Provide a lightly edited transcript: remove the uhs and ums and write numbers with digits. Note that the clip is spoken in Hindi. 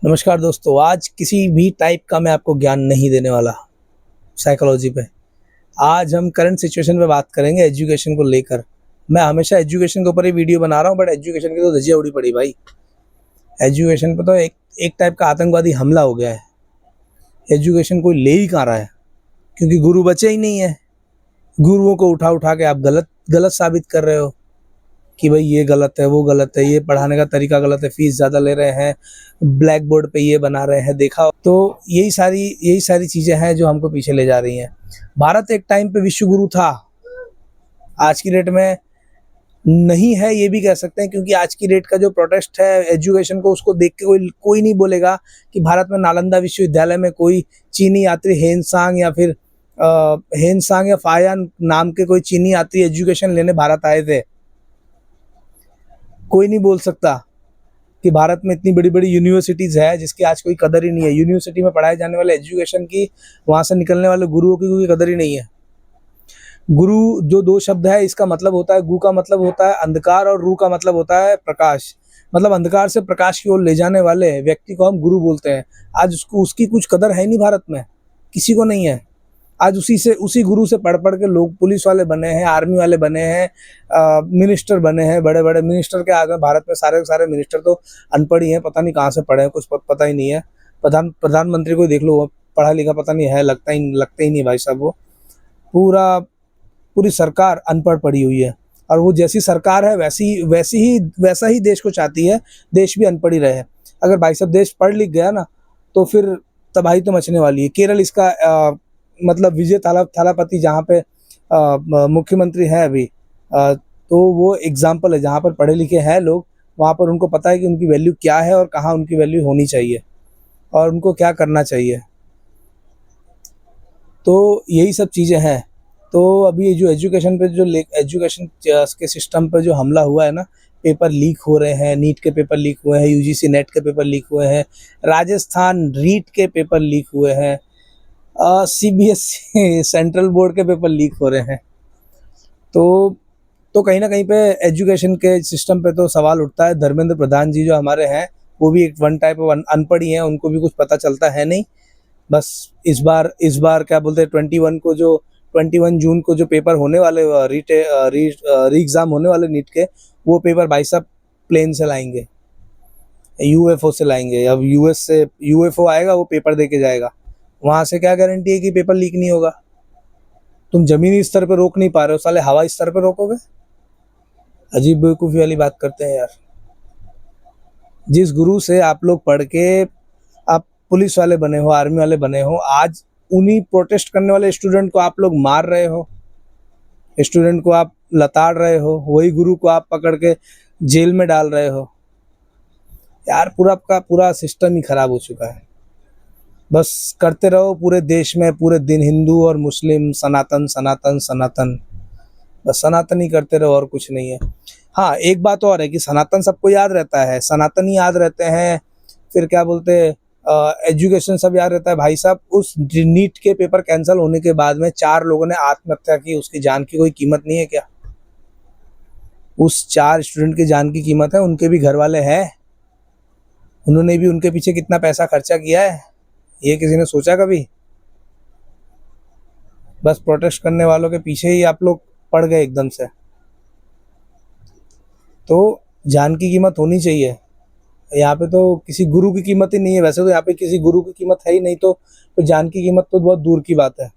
नमस्कार दोस्तों, आज किसी भी टाइप का मैं आपको ज्ञान नहीं देने वाला साइकोलॉजी पे। आज हम करंट सिचुएशन पे बात करेंगे एजुकेशन को लेकर। मैं हमेशा एजुकेशन के ऊपर ही वीडियो बना रहा हूँ, बट एजुकेशन की तो धज्जियां उड़ी पड़ी भाई। एजुकेशन पे तो एक टाइप का आतंकवादी हमला हो गया है। एजुकेशन कोई ले ही कहाँ रहा है, क्योंकि गुरु बचे ही नहीं है। गुरुओं को उठा उठा के आप गलत गलत साबित कर रहे हो कि भाई ये गलत है, वो गलत है, ये पढ़ाने का तरीका गलत है, फीस ज़्यादा ले रहे हैं, ब्लैक बोर्ड पे ये बना रहे हैं, देखा। तो यही सारी चीज़ें हैं जो हमको पीछे ले जा रही हैं। भारत एक टाइम पे विश्व गुरु था, आज की डेट में नहीं है, ये भी कह सकते हैं, क्योंकि आज की डेट का जो प्रोटेस्ट है एजुकेशन को, उसको देख के कोई नहीं बोलेगा कि भारत में नालंदा विश्वविद्यालय में कोई चीनी यात्री हेनसांग या फिर हेनसांग या फायान नाम के कोई चीनी यात्री एजुकेशन लेने भारत आए थे। कोई नहीं बोल सकता कि भारत में इतनी बड़ी बड़ी यूनिवर्सिटीज़ है जिसकी आज कोई कदर ही नहीं है। यूनिवर्सिटी में पढ़ाए जाने वाले एजुकेशन की, वहाँ से निकलने वाले गुरुओं की कोई कदर ही नहीं है। गुरु जो दो शब्द है, इसका मतलब होता है, गु का मतलब होता है अंधकार और रू का मतलब होता है प्रकाश। मतलब अंधकार से प्रकाश की ओर ले जाने वाले व्यक्ति को हम गुरु बोलते हैं। आज उसकी कुछ कदर है नहीं भारत में, किसी को नहीं है। आज उसी गुरु से पढ़ पढ़ के लोग पुलिस वाले बने हैं, आर्मी वाले बने हैं, मिनिस्टर बने हैं। बड़े बड़े मिनिस्टर के आगे भारत में सारे के सारे मिनिस्टर तो अनपढ़ ही हैं, पता नहीं कहाँ से पढ़े हैं, कुछ पता ही नहीं है। प्रधानमंत्री को देख लो, वो पढ़ा लिखा पता नहीं है, लगते ही नहीं भाई साहब। वो पूरी सरकार अनपढ़ पड़ी हुई है, और वो जैसी सरकार है वैसा ही देश को चाहती है, देश भी अनपढ़ ही रहे। अगर भाई साहब देश पढ़ लिख गया ना, तो फिर तबाही तो मचने वाली है। केरल इसका मतलब विजय थालापति जहाँ पे मुख्यमंत्री है अभी, तो वो एग्जाम्पल है। जहाँ पर पढ़े लिखे हैं लोग, वहाँ पर उनको पता है कि उनकी वैल्यू क्या है और कहाँ उनकी वैल्यू होनी चाहिए और उनको क्या करना चाहिए। तो यही सब चीज़ें हैं। तो अभी जो एजुकेशन एजुकेशन के सिस्टम पे जो हमला हुआ है ना, पेपर लीक हो रहे हैं, नीट के पेपर लीक हुए हैं, यूजीसी नेट के पेपर लीक हुए हैं, राजस्थान रीट के पेपर लीक हुए हैं, सीबीएसई सेंट्रल बोर्ड के पेपर लीक हो रहे हैं। तो कहीं ना कहीं पे एजुकेशन के सिस्टम पे तो सवाल उठता है। धर्मेंद्र प्रधान जी जो हमारे हैं, वो भी एक वन टाइप ऑफ अनपढ़ ही हैं, उनको भी कुछ पता चलता है नहीं। बस इस बार क्या बोलते हैं, 21 जून को जो पेपर होने वाले, री एग्ज़ाम होने वाले नीट के, वो पेपर भाई साहब प्लेन से लाएंगे, यूएफओ से लाएंगे। अब यूएस से यूएफओ आएगा, वो पेपर दे के जाएगा। वहाँ से क्या गारंटी है कि पेपर लीक नहीं होगा? तुम जमीनी स्तर पर रोक नहीं पा रहे हो, साले हवाई स्तर पर रोकोगे? अजीब बेवकूफ़ी वाली बात करते हैं यार। जिस गुरु से आप लोग पढ़ के आप पुलिस वाले बने हो, आर्मी वाले बने हो, आज उन्हीं प्रोटेस्ट करने वाले स्टूडेंट को आप लोग मार रहे हो, स्टूडेंट को आप लताड़ रहे हो, वही गुरु को आप पकड़ के जेल में डाल रहे हो। यार पूरा का पूरा सिस्टम ही खराब हो चुका है। बस करते रहो पूरे देश में, पूरे दिन हिंदू और मुस्लिम सनातन सनातन सनातन, बस सनातन ही करते रहो और कुछ नहीं है। हाँ, एक बात और है कि सनातन सबको याद रहता है, सनातन ही याद रहते हैं, फिर क्या बोलते हैं, एजुकेशन सब याद रहता है। भाई साहब, उस नीट के पेपर कैंसिल होने के बाद में 4 लोगों ने आत्महत्या की, उसकी जान की कोई कीमत नहीं है क्या? उस 4 स्टूडेंट की जान की कीमत है, उनके भी घर वाले हैं, उन्होंने भी उनके पीछे कितना पैसा खर्चा किया है, ये किसी ने सोचा कभी? बस प्रोटेस्ट करने वालों के पीछे ही आप लोग पड़ गए एकदम से। तो जान की कीमत होनी चाहिए। यहाँ पे तो किसी गुरु की कीमत ही नहीं है। वैसे तो यहाँ पे किसी गुरु की कीमत है ही नहीं, तो जान की कीमत तो बहुत दूर की बात है।